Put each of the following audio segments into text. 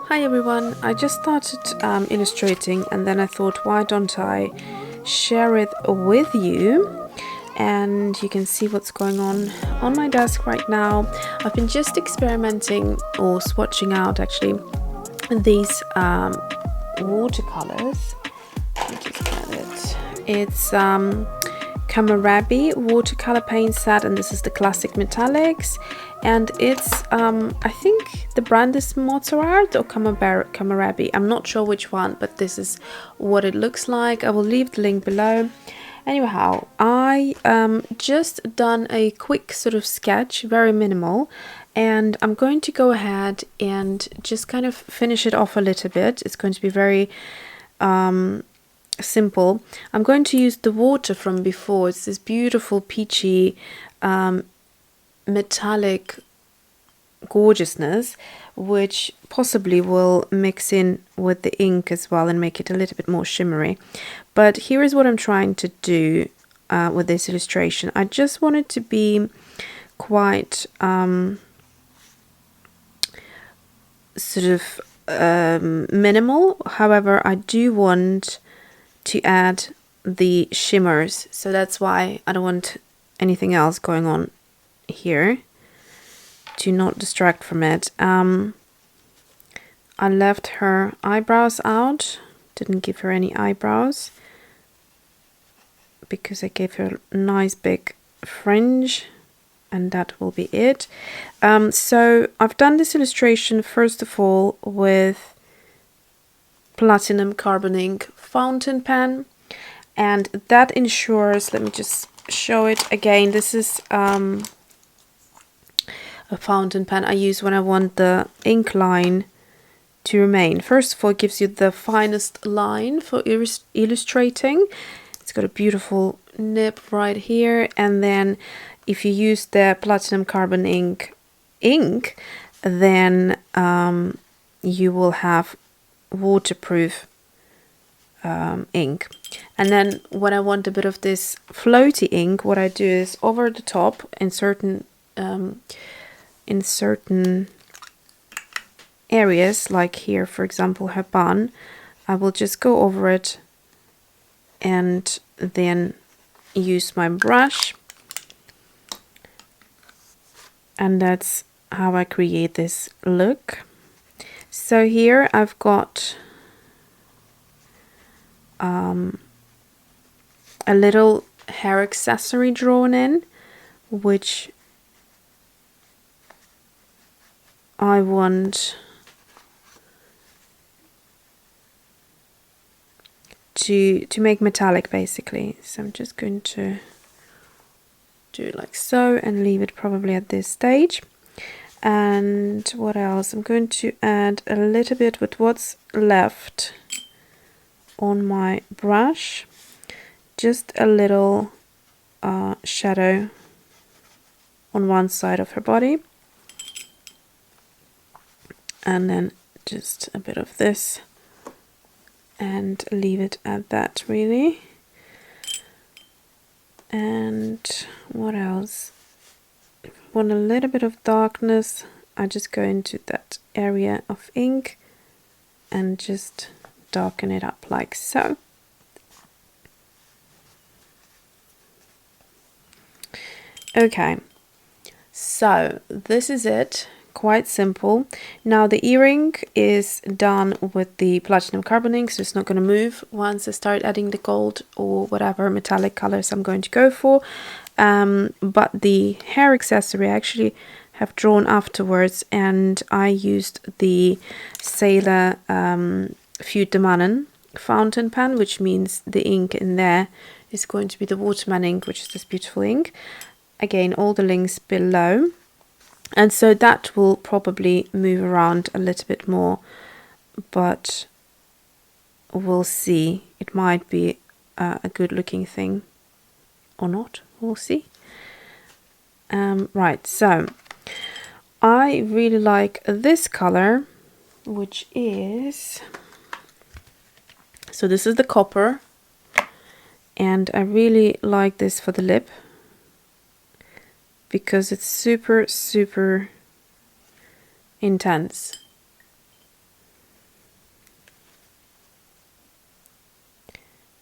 Hi everyone, I just started illustrating and then I thought why don't I share it with you, and you can see what's going on my desk right now. I've been just experimenting or swatching out actually these watercolors. Let me just get it. It's Komorebi watercolor paint set, and this is the Classic Metallics, and it's I think the brand is Mozart or Komorebi. I'm not sure which one, but this is what it looks like. I will leave the link below. Anyhow, I just done a quick sort of sketch, very minimal, and I'm going to go ahead and just kind of finish it off a little bit. It's going to be very simple. I'm going to use the water from before. It's this beautiful peachy metallic gorgeousness, which possibly will mix in with the ink as well and make it a little bit more shimmery. But here is what I'm trying to do with this illustration. I just want it to be quite sort of minimal. However, I do want to add the shimmers, so that's why I don't want anything else going on here to not distract from it. I left her eyebrows out, didn't give her any eyebrows because I gave her a nice big fringe, and that will be it. So I've done this illustration first of all with platinum carbon ink fountain pen, and that ensures, let me just show it again, this is a fountain pen I use when I want the ink line to remain. First of all, it gives you the finest line for illustrating. It's got a beautiful nib right here, and then if you use the platinum carbon ink then you will have waterproof ink. And then when I want a bit of this floaty ink, what I do is over the top in certain areas, like here for example her bun, I will just go over it and then use my brush, and that's how I create this look. So here I've got a little hair accessory drawn in, which I want to make metallic basically. So I'm just going to do it like so and leave it probably at this stage. And what else? I'm going to add a little bit with what's left on my brush, just a little shadow on one side of her body, and then just a bit of this and leave it at that really. And what else? If I want a little bit of darkness, I just go into that area of ink and just darken it up like so. Okay, so this is it. Quite simple. Now the earring is done with the platinum carbon ink, so it's not going to move once I start adding the gold or whatever metallic colors I'm going to go for. But the hair accessory I actually have drawn afterwards, and I used the Sailor Fude De Mannen fountain pen, which means the ink in there is going to be the Waterman ink, which is this beautiful ink. Again, all the links below. And so that will probably move around a little bit more, but we'll see. It might be a good looking thing or not. We'll see. Right, so I really like this color, which is, so this is the copper, and I really like this for the lip because it's super intense.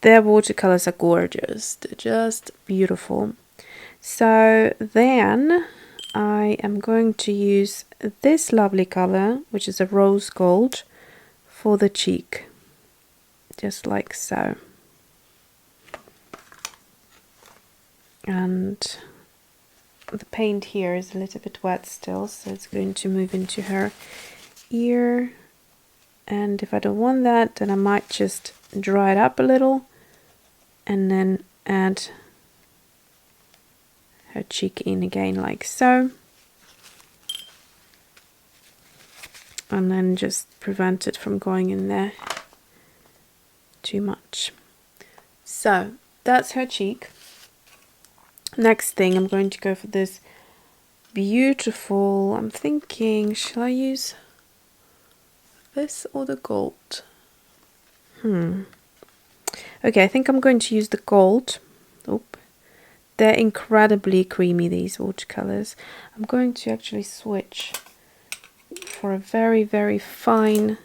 Their watercolors are gorgeous. They're just beautiful. So then I am going to use this lovely color, which is a rose gold, for the cheek. Just like so. And the paint here is a little bit wet still, so it's going to move into her ear. And if I don't want that, then I might just dry it up a little and then add her cheek in again like so. And then just prevent it from going in there too much. So that's her cheek. Next thing, I'm going to go for this beautiful, I'm thinking, shall I use this or the gold? Okay, I think I'm going to use the gold. They're incredibly creamy, these watercolors. I'm going to actually switch for a very, very fine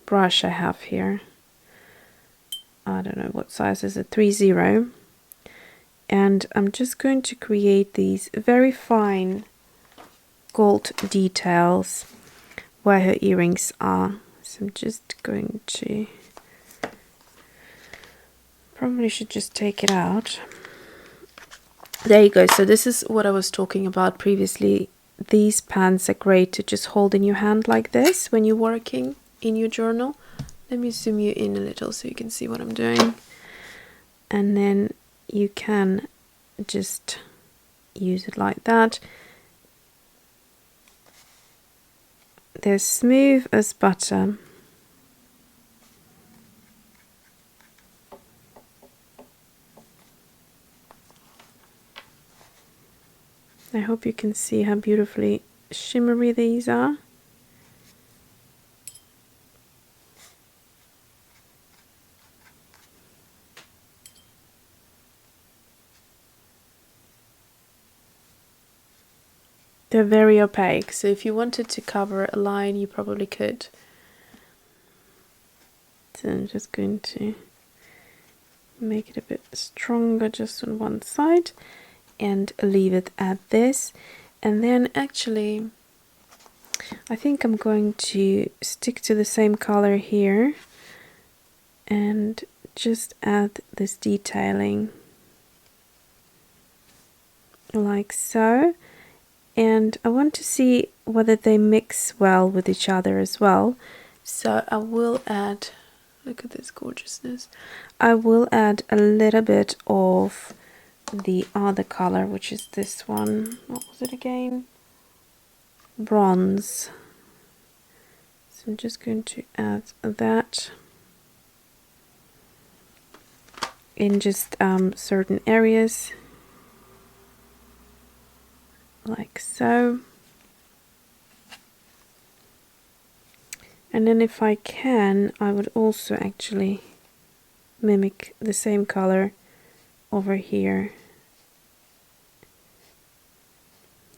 brush I have here. I don't know what size is it, 3-0. And I'm just going to create these very fine gold details where her earrings are. So I'm just going to, probably should just take it out. There you go. So this is what I was talking about previously. These pens are great to just hold in your hand like this when you're working in your journal. Let me zoom you in a little so you can see what I'm doing. And then you can just use it like that. They're smooth as butter. I hope you can see how beautifully shimmery these are. They're very opaque, so if you wanted to cover a line, you probably could. So I'm just going to make it a bit stronger just on one side and leave it at this. And then actually, I think I'm going to stick to the same color here and just add this detailing like so. And I want to see whether they mix well with each other as well. So I will add, look at this gorgeousness. I will add a little bit of the other color, which is this one. What was it again? Bronze. So I'm just going to add that in just certain areas. Like so. And then if I can, I would also actually mimic the same color over here.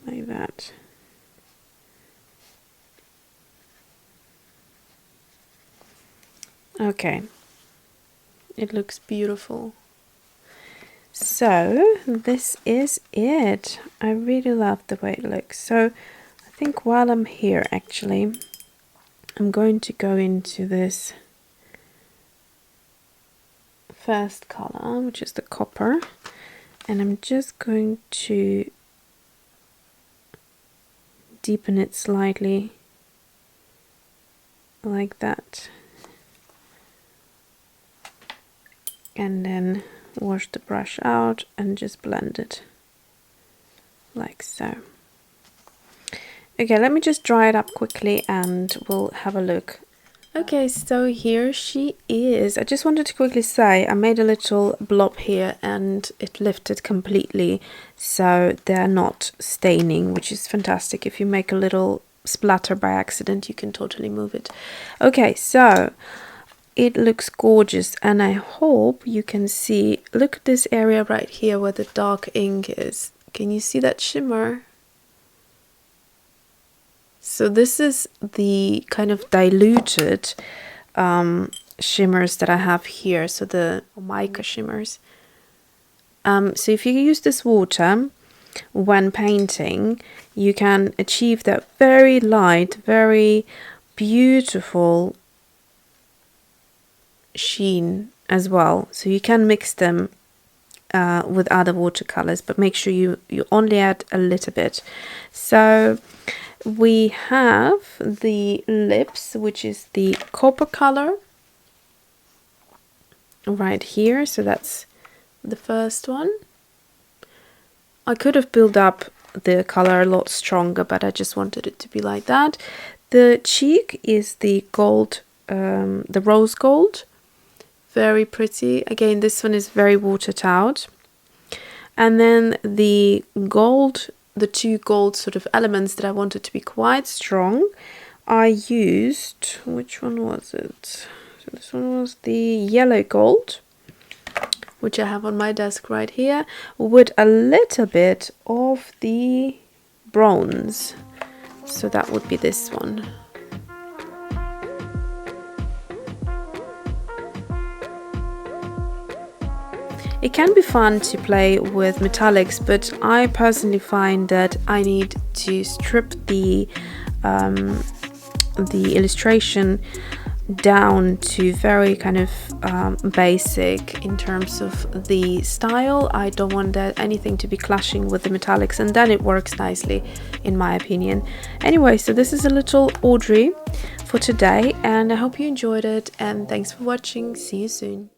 Like that. Okay. It looks beautiful. So this is it. I really love the way it looks. So I think while I'm here, actually, I'm going to go into this first color, which is the copper, and I'm just going to deepen it slightly like that, and then wash the brush out and just blend it like so. Okay, let me just dry it up quickly and we'll have a look. Okay, so here she is. I just wanted to quickly say I made a little blob here and it lifted completely, so they're not staining, which is fantastic. If you make a little splatter by accident, you can totally move it. Okay, so it looks gorgeous, and I hope you can see, look at this area right here where the dark ink is. Can you see that shimmer? So this is the kind of diluted shimmers that I have here, so the mica shimmers. So if you use this water when painting, you can achieve that very light, very beautiful sheen as well. So you can mix them with other watercolors, but make sure you only add a little bit. So we have the lips, which is the copper color right here. So that's the first one. I could have built up the color a lot stronger, but I just wanted it to be like that. The cheek is the gold, the rose gold. Very pretty. Again, this one is very watered out. And then the gold, the two gold sort of elements that I wanted to be quite strong, I used, which one was it? So this one was the yellow gold, which I have on my desk right here, with a little bit of the bronze. So that would be this one. It can be fun to play with metallics, but I personally find that I need to strip the illustration down to very kind of basic in terms of the style. I don't want that anything to be clashing with the metallics, and then it works nicely in my opinion. Anyway, so this is a little Audrey for today, and I hope you enjoyed it, and thanks for watching. See you soon.